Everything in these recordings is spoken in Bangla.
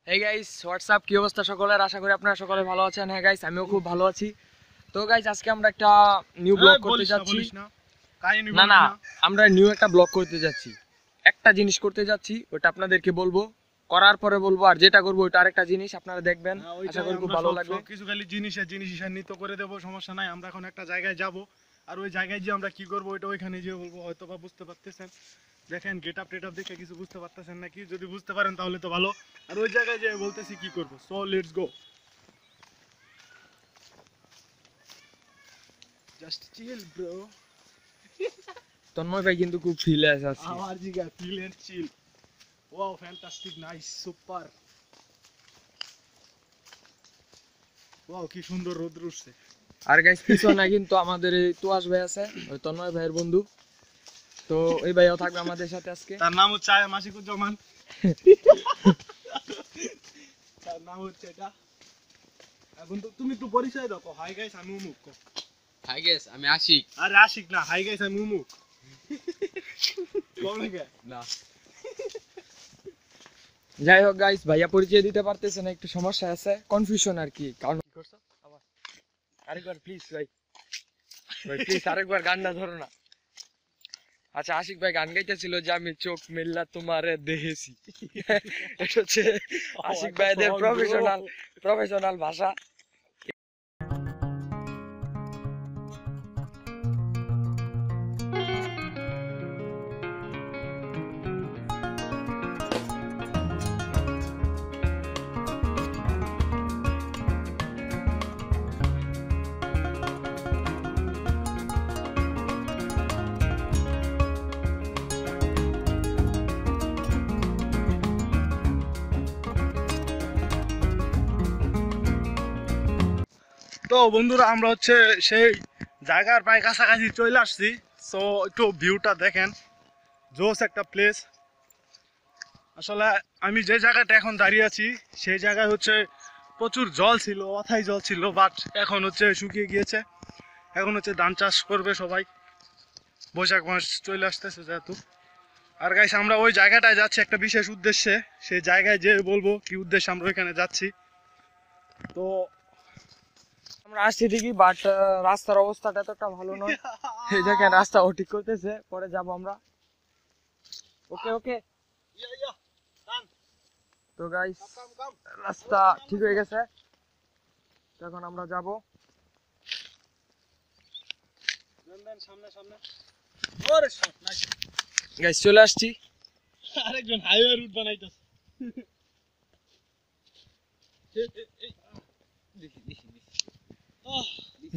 Hey guys, what's up? কি অবস্থা সকলের? আশা করি আপনারা সকলে ভালো আছেন। হ্যাঁ গাইস, আমিও খুব ভালো আছি। তো গাইস, আজকে আমরা একটা নিউ ব্লগ করতে যাচ্ছি। না, আমরা নিউ একটা ব্লগ করতে যাচ্ছি। একটা জিনিস করতে যাচ্ছি, ওটা আপনাদেরকে বলবো, করার পরে বলবো, আর যেটা করব ওটা আরেকটা জিনিস আপনারা দেখবেন। আশা করি খুব ভালো লাগবে। কিছু খালি জিনিস নিত করে দেব, সমস্যা নাই। আমরা এখন একটা জায়গায় যাব, আর ওই জায়গায় যে আমরা কি করব ওটা ওইখানে যে বলবো, হয়তো বা বুঝতে পারতেছেন। দেখেন গেটআপ টেটআপ দেখে কিছু বুঝতে পারতেছেন নাকি? যদি বুঝতে পারেন তাহলে তো ভালো। আর ওই জায়গায় যে বলতেছি কি করব, so let's go. Just chill bro. Tanmoy ভাই কিন্তু খুব ফিল আছে আজকে। আমার জিগা feel and chill. Wow, fantastic, nice, super. Wow, কি সুন্দর রোদ উঠছে। আর গাইস, পিছনে কিন্তু আমাদের এই তুয়াস ভাই আছে, ওই তন্ময় ভাইয়ের বন্ধু। তো এই ভাইও থাকবে আমাদের সাথে আজকে। তার নাম হচ্ছে মাসিকুজ্জামান। তার নাম হচ্ছে এটা। এখন তো তুমি একটু পরিচয় দাও। হাই গাইস, আমি উমুক। হাই গাইস, আমি আশিক। আরে আশিক না, হাই গাইস, আমি উমুক। কম লাগে না। যাই হোক গাইস, ভাইয়া পরিচয় দিতে পারতেছে না, একটু সমস্যা আছে, কনফিউশন আর কি। কারণ কি করছো আবার? আরেকবার প্লিজ ভাই, ভাই প্লিজ আরেকবার গানটা ধরো না। আচ্ছা, আশিক ভাই গান গাইতেছিল যে আমি চোখ মেললা তোমারে দেখেছি। এটা হচ্ছে আশিক ভাইদের প্রফেশনাল ভাষা। তো বন্ধুরা, আমরা হচ্ছে সেই জায়গার প্রায় কাছাকাছি চলে আসছি। সো একটু ভিউটা দেখেন, জোস একটা প্লেস। আসলে আমি যে জায়গাটা এখন দাঁড়িয়ে আছি সেই জায়গায় হচ্ছে প্রচুর জল ছিল, অথাই জল ছিল, বাট এখন হচ্ছে শুকিয়ে গিয়েছে। এখন হচ্ছে ধান চাষ করবে সবাই, বৈশাখ মাস চলে আসতেছে যেহেতু। আর গাইস, আমরা ওই জায়গাটায় যাচ্ছি একটা বিশেষ উদ্দেশ্যে। সেই জায়গায় যে বলবো কি উদ্দেশ্যে আমরা ওইখানে যাচ্ছি। তো আমরা আসছি ঠিকই, বাট রাস্তার অবস্থাটা এতটা ভালো নয়। এই জায়গায় রাস্তা ও ঠিক করতেছে, পরে যাব আমরা। ওকে ওকে। তো গাইস, রাস্তা ঠিক হয়ে গেছে, এখন আমরা যাব। গাইস, চলে আসছি। আরেকজন হাইওয়ে রুট বানাইতেছে।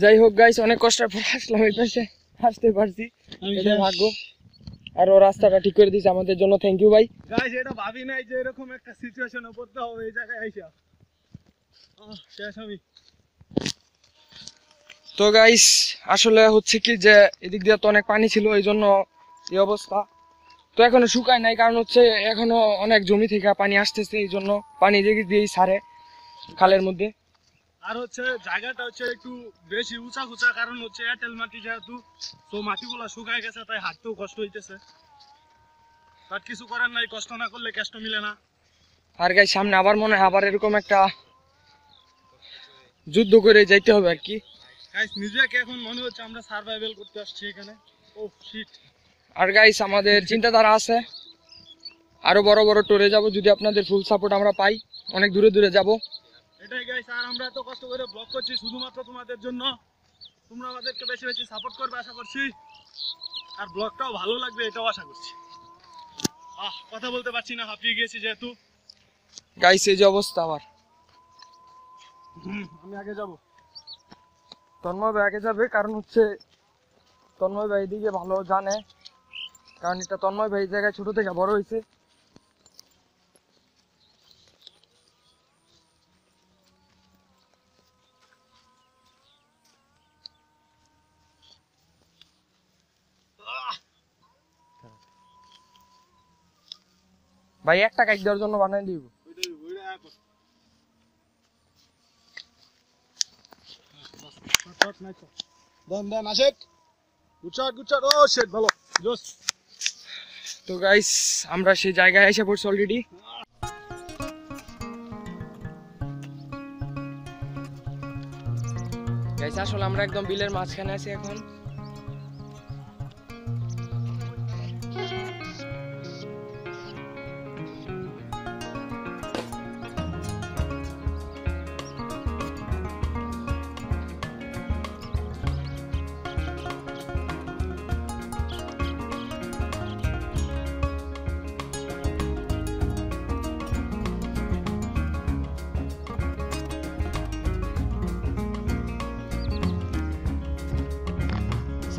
যাই হোক গাইস, অনেক কষ্টের পর আসলাম এই পাশে, আসতে পারছি, এটা ভাগ্য। আর ও রাস্তাটা ঠিক করে দিয়েছে আমাদের জন্য, থ্যাংক ইউ ভাই। গাইস, এটা ভাবি নাই যে এরকম একটা সিচুয়েশনে পড়তে হবে এই জায়গায় আইসা। শেষ আমি। তো গাইস, আসলে হচ্ছে কি যে এদিক দিয়ে তো অনেক পানি ছিল, এই জন্য এই অবস্থা। তো এখনো শুকায় নাই, কারণ হচ্ছে এখনো অনেক জমি থেকে পানি আসতেছে, এই জন্য পানি দিকে দিয়েই ছাড়ে খালের মধ্যে। আর হচ্ছে জায়গাটা হচ্ছে একটু বেশি উঁচা খুচা, কারণ হচ্ছে এঁটেল মাটি যেহেতু, তো মাটিগুলা শুকায় গেছে, তাই হাঁটতেও কষ্ট হইতেছে। বাট কিছু করার নাই, কষ্ট না করলে কষ্ট মিলে না। আর গাইস, সামনে আবার মনে হয় আবার এরকম একটা যুদ্ধ করে যাইতে হবে আর কি। গাইস, নিজেকে এখন মনে হচ্ছে আমরা সার্ভাইভাল করতে আসছি এখানে। ও শিট। আর গাইস, আমাদের চিন্তাধারা আছে আরো বড় বড় ট্যুরে যাব, যদি আপনাদের ফুল সাপোর্ট আমরা পাই, অনেক দূরে দূরে যাব। এটাই গাইস, আর আমরা এত কষ্ট করে ব্লগ করছি শুধুমাত্র তোমাদের জন্য। তোমরা আমাদেরকে বেশি বেশি সাপোর্ট করবে আশা করছি, আর ব্লগটাও ভালো লাগবে এটাও আশা করছি। কথা বলতে পারছি না, হাঁপিয়ে গিয়েছি যেহেতু। গাইস, এই যে অবস্থা আমার। আমি আগে যাব। তন্ময় ভাই আগে যাবে, কারণ হচ্ছে তন্ময় ভাই এদিকে ভালো জানে, কারণ এটা তন্ময় ভাই এই জায়গায় ছোট থেকে বড় হয়েছে। ভাই একটা কাইক দেওয়ার জন্য বানাই দিব। Then Ashik. Good shot, good shot. Oh shit, ভালো। জোস। তো গাইস, আমরা সেই জায়গায় এসে পড়ছি অলরেডি। গাইস আসলে আমরা একদম বিলের মাঝখানে আছি এখন।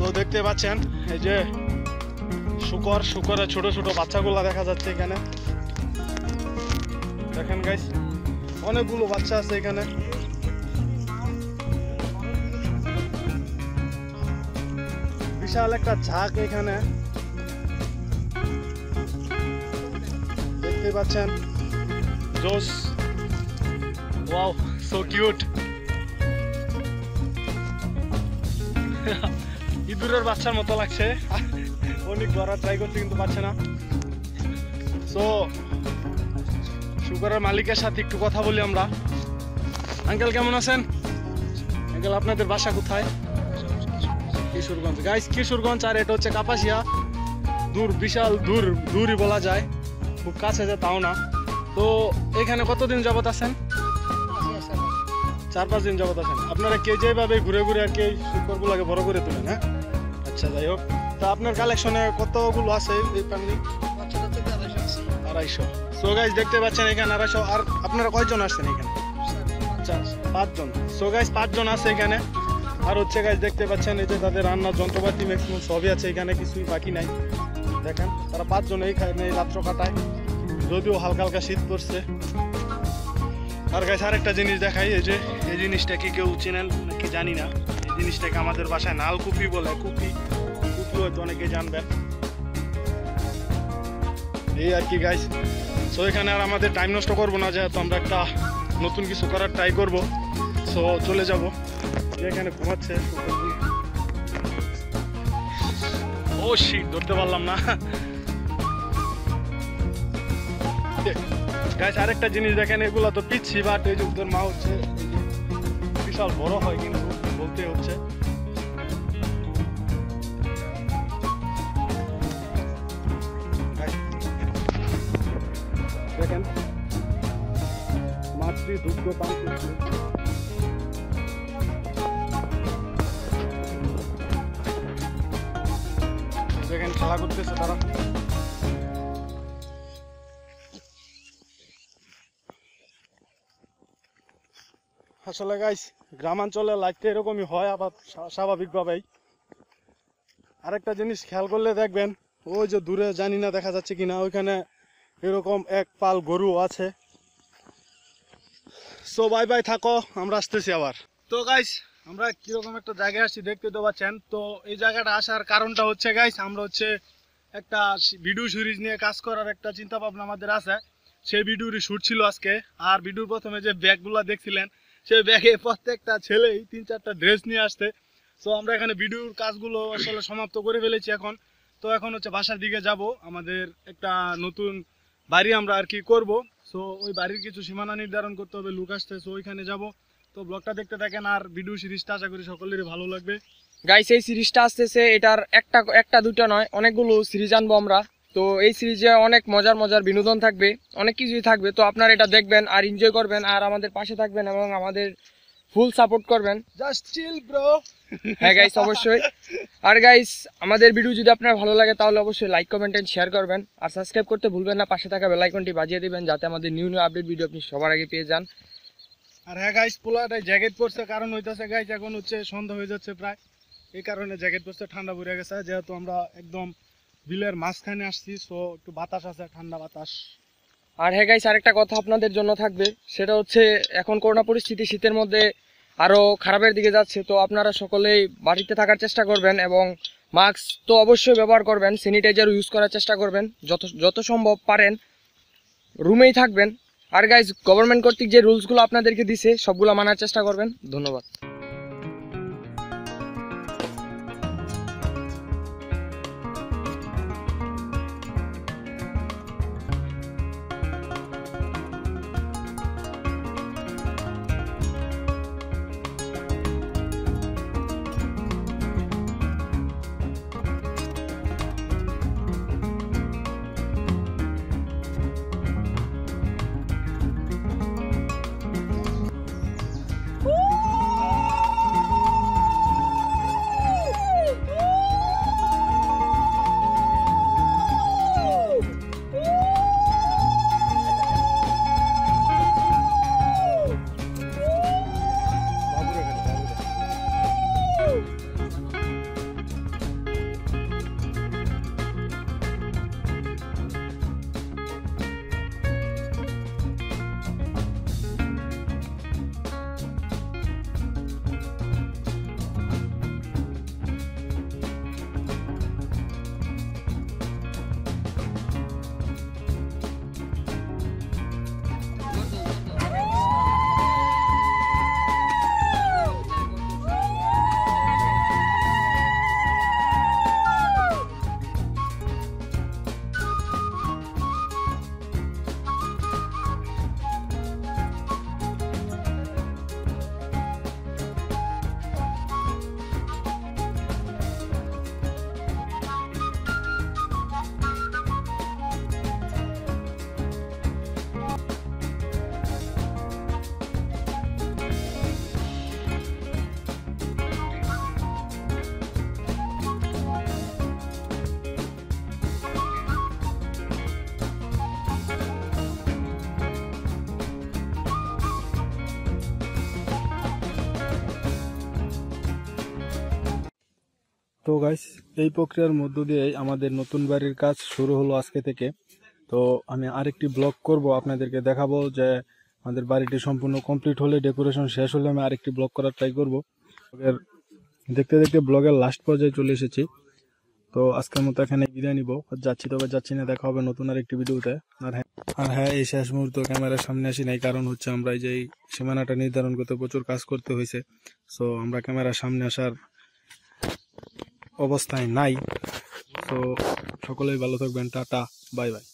তো দেখতে পাচ্ছেন এই যে শুকরের ছোট ছোট বাচ্চাগুলো দেখা যাচ্ছে এখানে। দেখেন গাইস, অনেকগুলো বাচ্চা আছে এখানে। বিশাল একটা ঝাঁক এখানে দেখতে পাচ্ছেন। জোস, ওয়াও, সো কিউট। ইঁদুরের বাচ্চার মতো লাগছে, অনেক ধরার ট্রাই করতে কিন্তু পারছে না। সো শুকরের মালিকের সাথে একটু কথা বলি আমরা। আঙ্কেল কেমন আছেন? আঙ্কেল আপনাদের বাসা কোথায়? কিশোরগঞ্জ। গাইস কিশোরগঞ্জ, আর এটা হচ্ছে কাপাসিয়া। দূর, বিশাল দূরই বলা যায়, খুব কাছে যে তাও না। তো এখানে কতদিন যাবত আছেন? 4-5 দিন যাবত আছেন। আপনারা কে যেভাবে ঘুরে ঘুরে আর কি শুকরগুলোকে বড় করে তোলেন? হ্যাঁ, আচ্ছা, যাই হোক। তা আপনার কালেকশনে কতগুলো আছে এই প্রাণী? 250। সো গাইস দেখতে পাচ্ছেন এখানে 250। আর আপনারা কয়জন আসছেন এখানে? 5 জন। সো গাইস 5 জন আছে এখানে। আর হচ্ছে গাইস দেখতে পাচ্ছেন এই যে তাদের রান্নার যন্ত্রপাতি ম্যাক্সিমাম সবই আছে এখানে, কিছুই বাকি নাই। দেখেন তারা 5 জন এইখানে রাত্র কাটায়, যদিও হালকা হালকা শীত পড়ছে। আর গাইস আরেকটা জিনিস দেখাই, এই যে এই জিনিসটা কি কেউ চিনেন নাকি জানি না। এই জিনিসটাকে আমাদের বাসায় নালকুপি বলে। কুপি হয়তো অনেকে জানবেন। এই আর কি গাইস। সো এখানে আর আমাদের টাইম নষ্ট করবো না, যেহেতু আমরা একটা নতুন কিছু করার ট্রাই করব। সো চলে যাব। এখানে ঘুমাচ্ছে। ও শিট, ধরতে পারলাম না। গাইস আরেকটা জিনিস দেখেন, এগুলো তো পিচ্ছি, বাট এই যে ওদের মা হচ্ছে বিশাল বড় হয়, কিন্তু বলতে হচ্ছে। দেখেন মাতৃ দুগ্ধ পান করছে। দেখেন খেলা করতেছে তারা। আসলে গাইস গ্রামাঞ্চলে লাইফটা এরকমই হয়, আবার স্বাভাবিকভাবেই। আরেকটা জিনিস খেয়াল করলে দেখবেন, ওই যে দূরে জানি না দেখা যাচ্ছে কিনা, ওইখানে এরকম এক পাল গরু আছে। সো বাই বাই, থাকো, আমরা আসতেছি আবার। তো গাইস আমরা কিরকম একটা জায়গায় আসছি দেখতে তো পাচ্ছেন। তো এই জায়গাটা আসার কারণটা হচ্ছে গাইস, আমরা হচ্ছে একটা ভিডিও সিরিজ নিয়ে কাজ করার একটা চিন্তা ভাবনা আমাদের আছে। সেই ভিডিওরই শুট ছিল আজকে। আর ভিডিওর প্রথমে যে ব্যাগগুলো দেখছিলেন, সেই ব্যাগে প্রত্যেকটা ছেলেই 3-4টা ড্রেস নিয়ে আসতে। সো আমরা এখানে ভিডিওর কাজগুলো আসলে সমাপ্ত করে ফেলেছি এখন। তো এখন হচ্ছে বাসার দিকে যাব। আমাদের একটা নতুন বাড়ি আমরা আর কি করব। সো ওই বাড়ির কিছু সীমানা নির্ধারণ করতে হবে, লোক আসতে। সো ওইখানে যাব। তো ব্লগটা দেখতে থাকেন, আর ভিডিও সিরিজটা আশা করি সকলেরই ভালো লাগবে। গাইস এই সিরিজটা আসতেছে, এটার একটা দুটো নয়, অনেকগুলো সিরিজ আনবো আমরা। তো এই সিরিজে অনেক মজার বিনোদন থাকবে, অনেক কিছুই থাকবে। তো আপনারা এটা দেখবেন আর এনজয় করবেন, আর আমাদের পাশে থাকবেন এবং আমাদের ফুল সাপোর্ট করবেন। Just chill bro. হ্যাঁ গাইস অবশ্যই। আর গাইস আমাদের ভিডিও যদি আপনার ভালো লাগে তাহলে অবশ্যই লাইক, কমেন্ট এন্ড শেয়ার করবেন। আর সাবস্ক্রাইব করতে ভুলবেন না, পাশে থাকা বেল আইকনটি বাজিয়ে দিবেন, যাতে আমাদের নিউ আপডেট ভিডিও আপনি সবার আগে পেয়ে যান। আর হ্যাঁ গাইস, পোলাটাই জ্যাকেট পরছে, কারণ হইতাছে গাইস এখন হচ্ছে সন্ধ্যা হয়ে যাচ্ছে প্রায়, এই কারণে জ্যাকেট পরছে। ঠান্ডা পড়ে গেছে, যেহেতু আমরা একদম বিলের মাঝখানে আসছি। সো একটু বাতাস আছে, ঠান্ডা বাতাস। আর হ্যাঁ গাইস আরেকটা কথা আপনাদের জন্য থাকবে, সেটা হচ্ছে এখন করোনা পরিস্থিতি শীতের মধ্যে আরো খারাপের দিকে যাচ্ছে। তো আপনারা সকলেই বাড়িতে থাকার চেষ্টা করবেন এবং মাস্ক তো অবশ্যই ব্যবহার করবেন, স্যানিটাইজার ইউজ করার চেষ্টা করবেন, যত সম্ভব পারেন রুমেই থাকবেন। আর গাইস গভর্নমেন্ট কর্তৃক যে রুলসগুলো আপনাদেরকে দিছে সবগুলো মানার চেষ্টা করবেন। ধন্যবাদ। তো গাইস, এই প্রক্রিয়ার মধ্য দিয়ে আমাদের নতুন বাড়ির কাজ শুরু হলো আজকে থেকে। তো আমি আরেকটি ব্লগ করব, আপনাদেরকে দেখাবো যে আমাদের বাড়িটি সম্পূর্ণ কমপ্লিট হলে, ডেকোরেশন শেষ হলে আমি আরেকটি ব্লগ করার ট্রাই করব। দেখতে দেখতে ব্লগের লাস্ট পর্যায়ে চলে এসেছি। তো আজকের মতো এখানে বিদায় নিব, যাচ্ছি তবে যাচ্ছি না, দেখা হবে নতুন আরেকটি ভিডিওতে। আর হ্যাঁ, এই শেষ মুহূর্তে ক্যামেরার সামনে আসি নাই, কারণ হচ্ছে আমরা এই যে এই সীমানাটা নির্ধারণ করতে প্রচুর কাজ করতে হয়েছে। সো আমরা ক্যামেরার সামনে আসার অবস্থায় নাই। তো সকলেই ভালো থাকবেন, টাটা, বাই বাই।